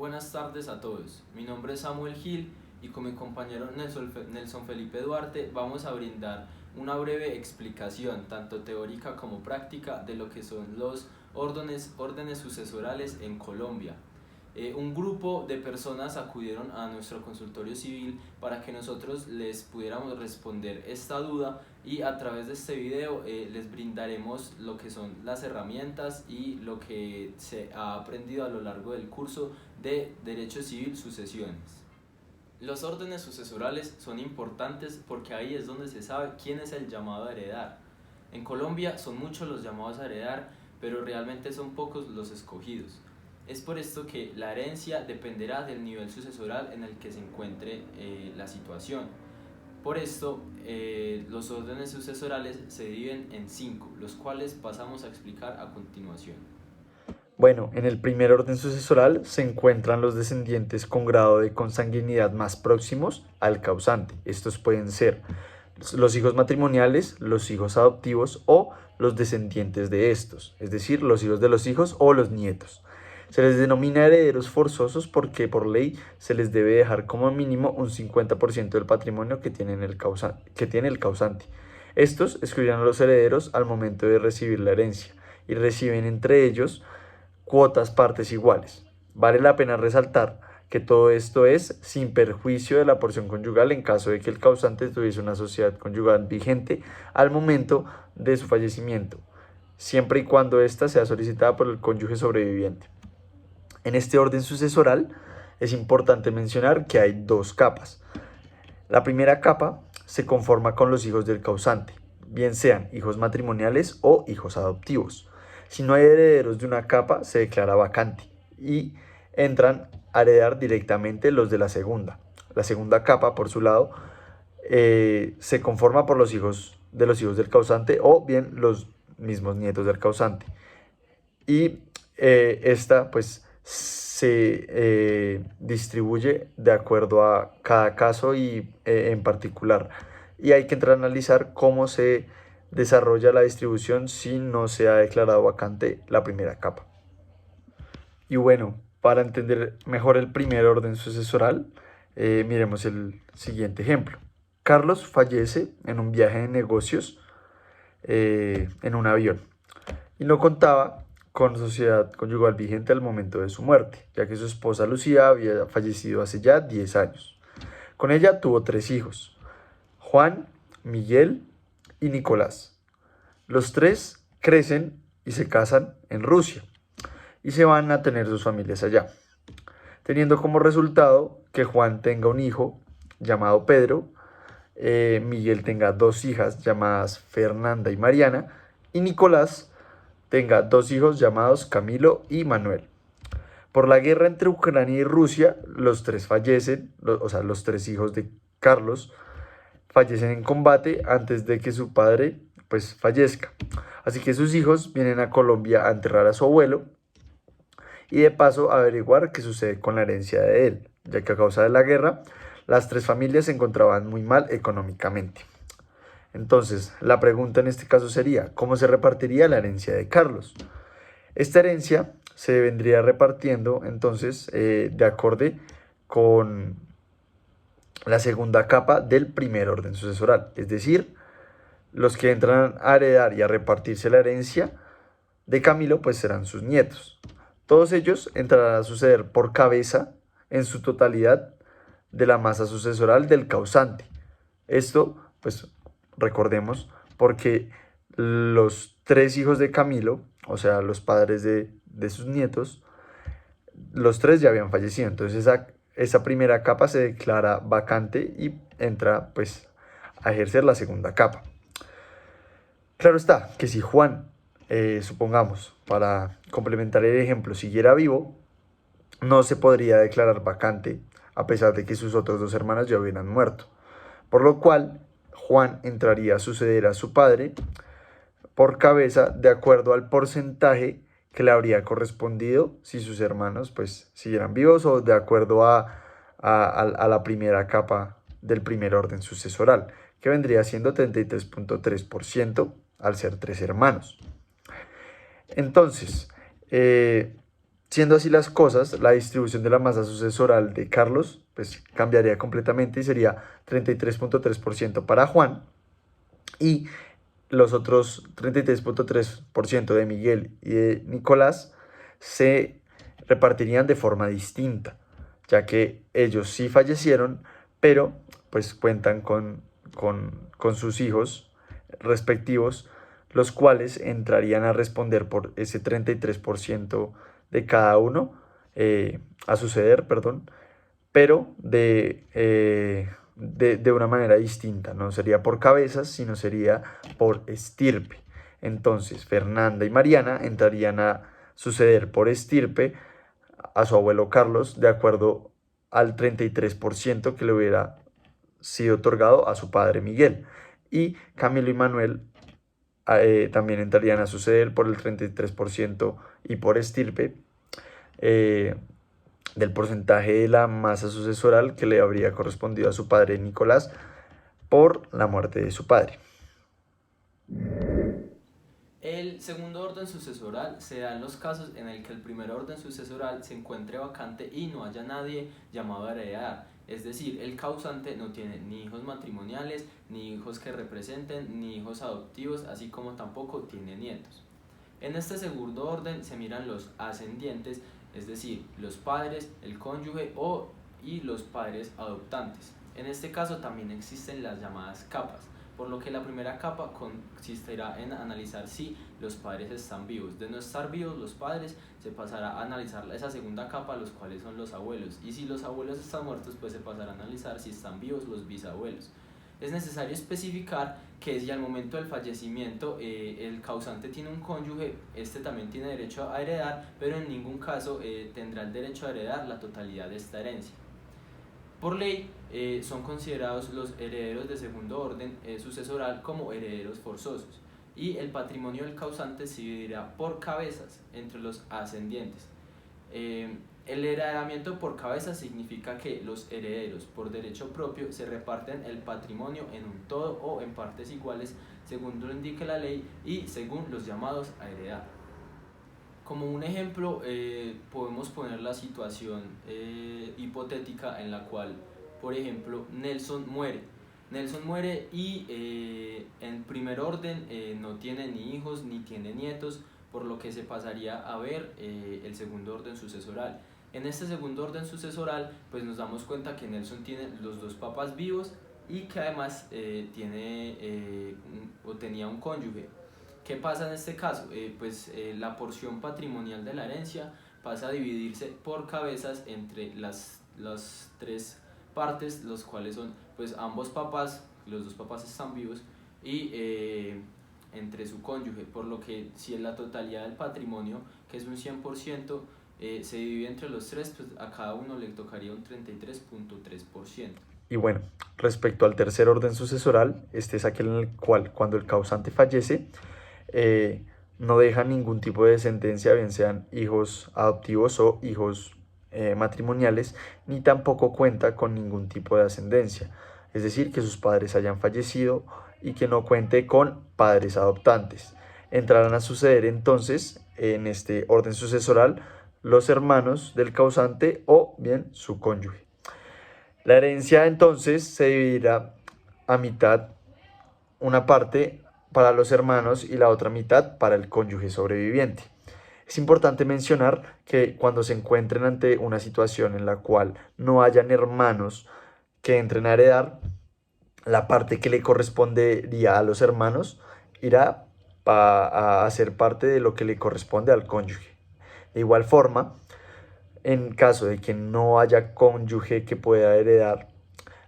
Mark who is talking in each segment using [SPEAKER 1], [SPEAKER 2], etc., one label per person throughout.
[SPEAKER 1] Buenas tardes a todos, mi nombre es Samuel Gil y con mi compañero Nelson Felipe Duarte vamos a brindar una breve explicación, tanto teórica como práctica, de lo que son los órdenes sucesorales en Colombia. Un grupo de personas acudieron a nuestro consultorio civil para que nosotros les pudiéramos responder esta duda y a través de este video les brindaremos lo que son las herramientas y lo que se ha aprendido a lo largo del curso de Derecho Civil Sucesiones. Los órdenes sucesorales son importantes porque ahí es donde se sabe quién es el llamado a heredar. En Colombia son muchos los llamados a heredar, pero realmente son pocos los escogidos. Es por esto que la herencia dependerá del nivel sucesoral en el que se encuentre la situación. Por esto, los órdenes sucesorales se dividen en 5, los cuales pasamos a explicar a continuación.
[SPEAKER 2] Bueno, en el primer orden sucesoral se encuentran los descendientes con grado de consanguinidad más próximos al causante. Estos pueden ser los hijos matrimoniales, los hijos adoptivos o los descendientes de estos, es decir, los hijos de los hijos o los nietos. Se les denomina herederos forzosos porque por ley se les debe dejar como mínimo un 50% del patrimonio que tiene el causante. Estos excluirán a los herederos al momento de recibir la herencia y reciben entre ellos cuotas partes iguales. Vale la pena resaltar que todo esto es sin perjuicio de la porción conyugal en caso de que el causante tuviese una sociedad conyugal vigente al momento de su fallecimiento, siempre y cuando ésta sea solicitada por el cónyuge sobreviviente. En este orden sucesoral es importante mencionar que hay dos capas. La primera capa se conforma con los hijos del causante, bien sean hijos matrimoniales o hijos adoptivos. Si no hay herederos de una capa, se declara vacante y entran a heredar directamente los de la segunda. La segunda capa, por su lado, se conforma por los hijos del causante o bien los mismos nietos del causante. Y esta, pues, se distribuye de acuerdo a cada caso y en particular. Y hay que entrar a analizar cómo se desarrolla la distribución si no se ha declarado vacante la primera capa. Y bueno, para entender mejor el primer orden sucesoral, miremos el siguiente ejemplo. Carlos fallece en un viaje de negocios en un avión y no contaba con sociedad conyugal vigente al momento de su muerte, ya que su esposa Lucía había fallecido hace ya 10 años. Con ella tuvo 3 hijos, Juan, Miguel y Nicolás. Los 3 crecen y se casan en Rusia y se van a tener sus familias allá, teniendo como resultado que Juan tenga un hijo llamado Pedro, Miguel tenga 2 hijas llamadas Fernanda y Mariana, y Nicolás tenga 2 hijos llamados Camilo y Manuel. Por la guerra entre Ucrania y Rusia, los 3 fallecen, los 3 hijos de Carlos fallecen en combate antes de que su padre pues fallezca. Así que sus hijos vienen a Colombia a enterrar a su abuelo y de paso a averiguar qué sucede con la herencia de él, ya que a causa de la guerra las 3 familias se encontraban muy mal económicamente. Entonces, la pregunta en este caso sería, ¿cómo se repartiría la herencia de Carlos? Esta herencia se vendría repartiendo entonces de acorde con la segunda capa del primer orden sucesoral, es decir, los que entran a heredar y a repartirse la herencia de Camilo pues serán sus nietos. Todos ellos entrarán a suceder por cabeza en su totalidad de la masa sucesoral del causante. Esto pues recordemos, porque los 3 hijos de Camilo, o sea, los padres de sus nietos, los 3 ya habían fallecido. Entonces esa primera capa se declara vacante y entra pues a ejercer la segunda capa. Claro está que si Juan, supongamos, para complementar el ejemplo, siguiera vivo, no se podría declarar vacante a pesar de que sus otros 2 hermanos ya hubieran muerto. Por lo cual, Juan entraría a suceder a su padre por cabeza de acuerdo al porcentaje que le habría correspondido si sus hermanos pues siguieran vivos o de acuerdo a la primera capa del primer orden sucesoral, que vendría siendo 33.3% al ser 3 hermanos. Entonces, Siendo así las cosas, la distribución de la masa sucesoral de Carlos pues, cambiaría completamente y sería 33.3% para Juan y los otros 33.3% de Miguel y de Nicolás se repartirían de forma distinta, ya que ellos sí fallecieron, pero pues cuentan con sus hijos respectivos, los cuales entrarían a responder por ese 33% de cada uno, a suceder, perdón, pero de una manera distinta. No sería por cabezas, sino sería por estirpe. Entonces, Fernanda y Mariana entrarían a suceder por estirpe a su abuelo Carlos de acuerdo al 33% que le hubiera sido otorgado a su padre Miguel. Y Camilo y Manuel también entrarían a suceder por el 33% y por estirpe del porcentaje de la masa sucesoral que le habría correspondido a su padre Nicolás por la muerte de su padre.
[SPEAKER 1] El segundo orden sucesoral se da en los casos en el que el primer orden sucesoral se encuentre vacante y no haya nadie llamado a heredar, es decir, el causante no tiene ni hijos matrimoniales, ni hijos que representen, ni hijos adoptivos, así como tampoco tiene nietos. En este segundo orden se miran los ascendientes, es decir, los padres, el cónyuge y los padres adoptantes. En este caso también existen las llamadas capas, por lo que la primera capa consistirá en analizar si los padres están vivos. De no estar vivos los padres, se pasará a analizar esa segunda capa, los cuales son los abuelos. Y si los abuelos están muertos, pues se pasará a analizar si están vivos los bisabuelos. Es necesario especificar que si al momento del fallecimiento el causante tiene un cónyuge, este también tiene derecho a heredar, pero en ningún caso tendrá el derecho a heredar la totalidad de esta herencia. Por ley, son considerados los herederos de segundo orden sucesoral como herederos forzosos, y el patrimonio del causante se dividirá por cabezas entre los ascendientes. El heredamiento por cabezas significa que los herederos por derecho propio se reparten el patrimonio en un todo o en partes iguales según lo indique la ley y según los llamados a heredar. Como un ejemplo, podemos poner la situación hipotética en la cual, por ejemplo, Nelson muere. Nelson muere y en primer orden no tiene ni hijos ni tiene nietos, por lo que se pasaría a ver el segundo orden sucesoral. En este segundo orden sucesoral, pues nos damos cuenta que Nelson tiene los dos papás vivos y que además tenía un cónyuge. ¿Qué pasa en este caso? La porción patrimonial de la herencia pasa a dividirse por cabezas entre las tres partes, los cuales son pues ambos papás, los dos papás están vivos, y entre su cónyuge, por lo que si en la totalidad del patrimonio, que es un 100%, se divide entre los tres, pues a cada uno le tocaría un 33.3%.
[SPEAKER 2] Y bueno, respecto al tercer orden sucesoral, este es aquel en el cual cuando el causante fallece, no deja ningún tipo de descendencia, bien sean hijos adoptivos o hijos matrimoniales, ni tampoco cuenta con ningún tipo de ascendencia, es decir, que sus padres hayan fallecido y que no cuente con padres adoptantes. Entrarán a suceder entonces en este orden sucesoral los hermanos del causante o bien su cónyuge. La herencia entonces se dividirá a mitad, una parte para los hermanos y la otra mitad para el cónyuge sobreviviente. Es importante mencionar que cuando se encuentren ante una situación en la cual no hayan hermanos que entren a heredar, la parte que le correspondería a los hermanos irá a ser parte de lo que le corresponde al cónyuge. De igual forma, en caso de que no haya cónyuge que pueda heredar,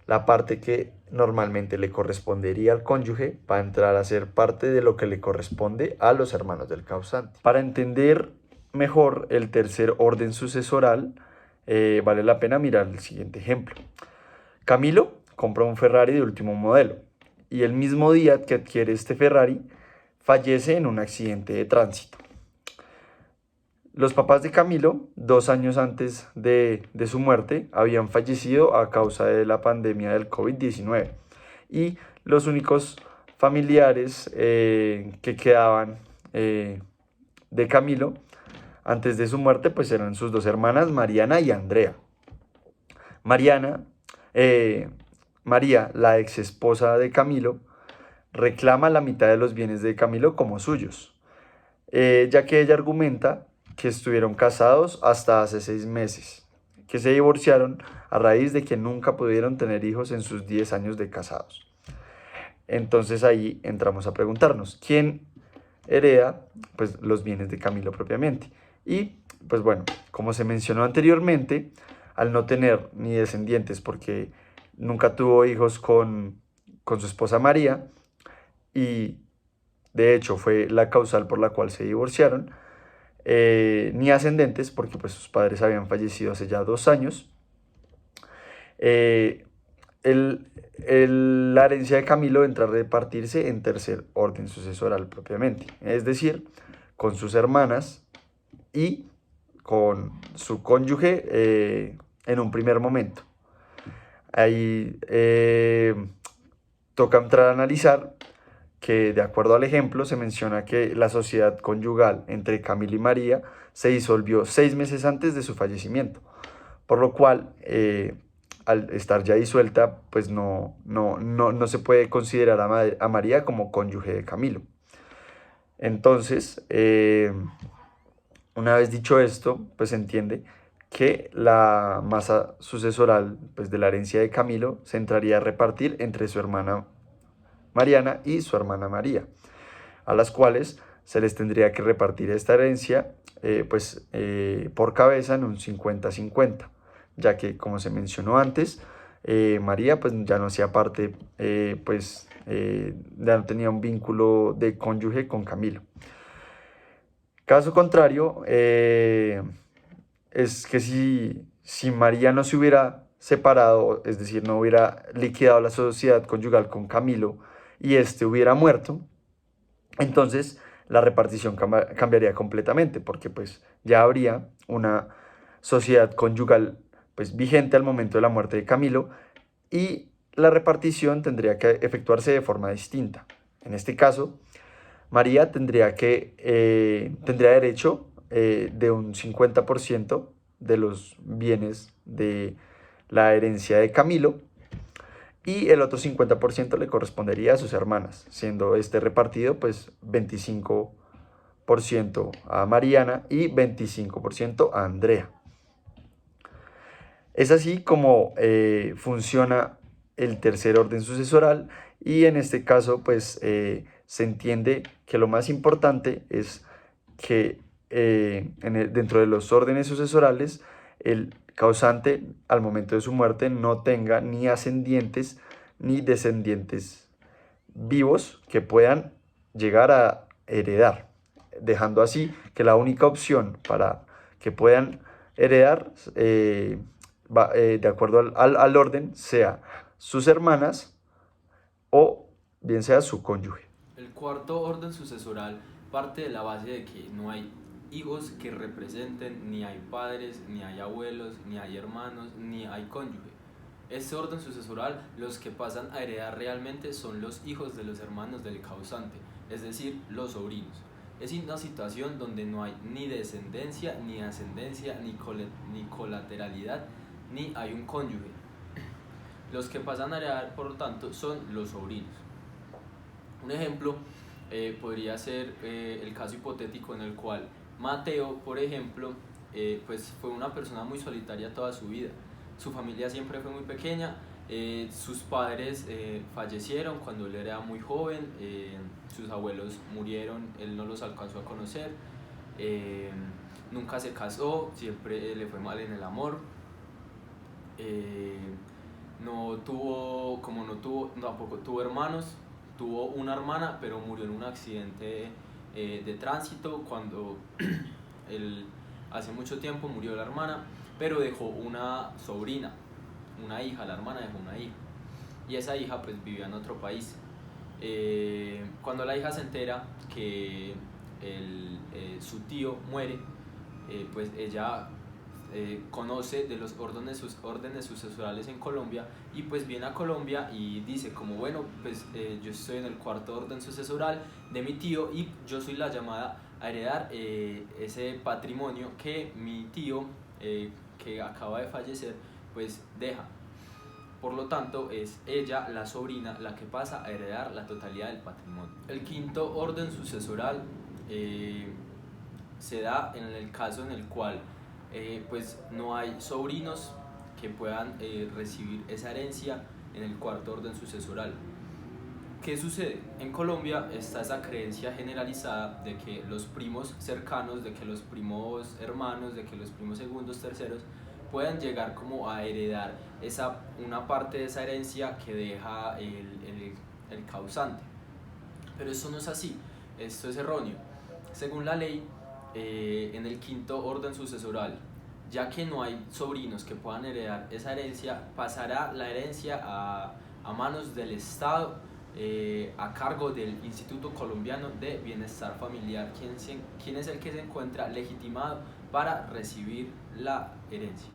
[SPEAKER 2] la parte que normalmente le correspondería al cónyuge va a entrar a ser parte de lo que le corresponde a los hermanos del causante. Para entender mejor el tercer orden sucesoral, vale la pena mirar el siguiente ejemplo. Camilo compra un Ferrari de último modelo y el mismo día que adquiere este Ferrari fallece en un accidente de tránsito. Los papás de Camilo, 2 años antes de su muerte, habían fallecido a causa de la pandemia del COVID-19 y los únicos familiares que quedaban de Camilo Antes de su muerte, pues eran sus dos hermanas, Mariana y Andrea. Mariana, eh, María, la ex esposa de Camilo, reclama la mitad de los bienes de Camilo como suyos, ya que ella argumenta que estuvieron casados hasta hace 6 meses, que se divorciaron a raíz de que nunca pudieron tener hijos en sus 10 años de casados. Entonces ahí entramos a preguntarnos, ¿quién hereda pues, los bienes de Camilo propiamente? Y pues bueno, como se mencionó anteriormente, al no tener ni descendientes porque nunca tuvo hijos con su esposa María, y de hecho fue la causal por la cual se divorciaron, ni ascendentes porque pues sus padres habían fallecido hace ya 2 años, eh, la herencia de Camilo entra a repartirse en tercer orden sucesoral propiamente, es decir, con sus hermanas y con su cónyuge en un primer momento. Ahí toca entrar a analizar que, de acuerdo al ejemplo, se menciona que la sociedad conyugal entre Camilo y María se disolvió 6 meses antes de su fallecimiento, por lo cual, al estar ya disuelta, pues no se puede considerar a María como cónyuge de Camilo. Entonces, una vez dicho esto, pues se entiende que la masa sucesoral pues, de la herencia de Camilo se entraría a repartir entre su hermana Mariana y su hermana María, a las cuales se les tendría que repartir esta herencia por cabeza en un 50-50, ya que, como se mencionó antes, María pues ya no hacía parte, ya no tenía un vínculo de cónyuge con Camilo. Caso contrario, es que si María no se hubiera separado, es decir, no hubiera liquidado la sociedad conyugal con Camilo y éste hubiera muerto, entonces la repartición cambiaría completamente, porque pues ya habría una sociedad conyugal pues vigente al momento de la muerte de Camilo, y la repartición tendría que efectuarse de forma distinta. En este caso, María tendría derecho de un 50% de los bienes de la herencia de Camilo, y el otro 50% le correspondería a sus hermanas, siendo este repartido pues 25% a Mariana y 25% a Andrea. Es así como funciona el tercer orden sucesoral, y en este caso pues se entiende que lo más importante es que dentro de los órdenes sucesorales el causante al momento de su muerte no tenga ni ascendientes ni descendientes vivos que puedan llegar a heredar, dejando así que la única opción para que puedan heredar, de acuerdo al orden, sea sus hermanas o bien sea su cónyuge.
[SPEAKER 1] El cuarto orden sucesoral parte de la base de que no hay hijos que representen, ni hay padres, ni hay abuelos, ni hay hermanos, ni hay cónyuge. Este orden sucesoral, los que pasan a heredar realmente son los hijos de los hermanos del causante, es decir, los sobrinos. Es una situación donde no hay ni descendencia, ni ascendencia, ni colateralidad, ni hay un cónyuge. Los que pasan a heredar, por lo tanto, son los sobrinos. Un ejemplo podría ser el caso hipotético en el cual Mateo, por ejemplo, pues fue una persona muy solitaria toda su vida. Su familia siempre fue muy pequeña, sus padres fallecieron cuando él era muy joven, sus abuelos murieron, él no los alcanzó a conocer, nunca se casó, siempre le fue mal en el amor. Tampoco tuvo hermanos. Tuvo una hermana, pero murió en un accidente de tránsito cuando hace mucho tiempo murió la hermana, pero dejó una sobrina, una hija. La hermana dejó una hija y esa hija pues vivía en otro país. Cuando la hija se entera que su tío muere, pues ella conoce de los órdenes sucesorales en Colombia y pues viene a Colombia y dice como bueno, pues yo estoy en el cuarto orden sucesoral de mi tío y yo soy la llamada a heredar ese patrimonio que mi tío que acaba de fallecer pues deja. Por lo tanto, es ella, la sobrina, la que pasa a heredar la totalidad del patrimonio. El quinto orden sucesoral se da en el caso en el cual pues no hay sobrinos que puedan recibir esa herencia en el cuarto orden sucesoral. ¿Qué sucede? En Colombia está esa creencia generalizada de que los primos cercanos, de que los primos hermanos, de que los primos segundos, terceros, puedan llegar como a heredar una parte de esa herencia que deja el causante. Pero eso no es así, esto es erróneo. Según la ley, en el quinto orden sucesoral, ya que no hay sobrinos que puedan heredar esa herencia, pasará la herencia a manos del Estado, a cargo del Instituto Colombiano de Bienestar Familiar, quien es el que se encuentra legitimado para recibir la herencia.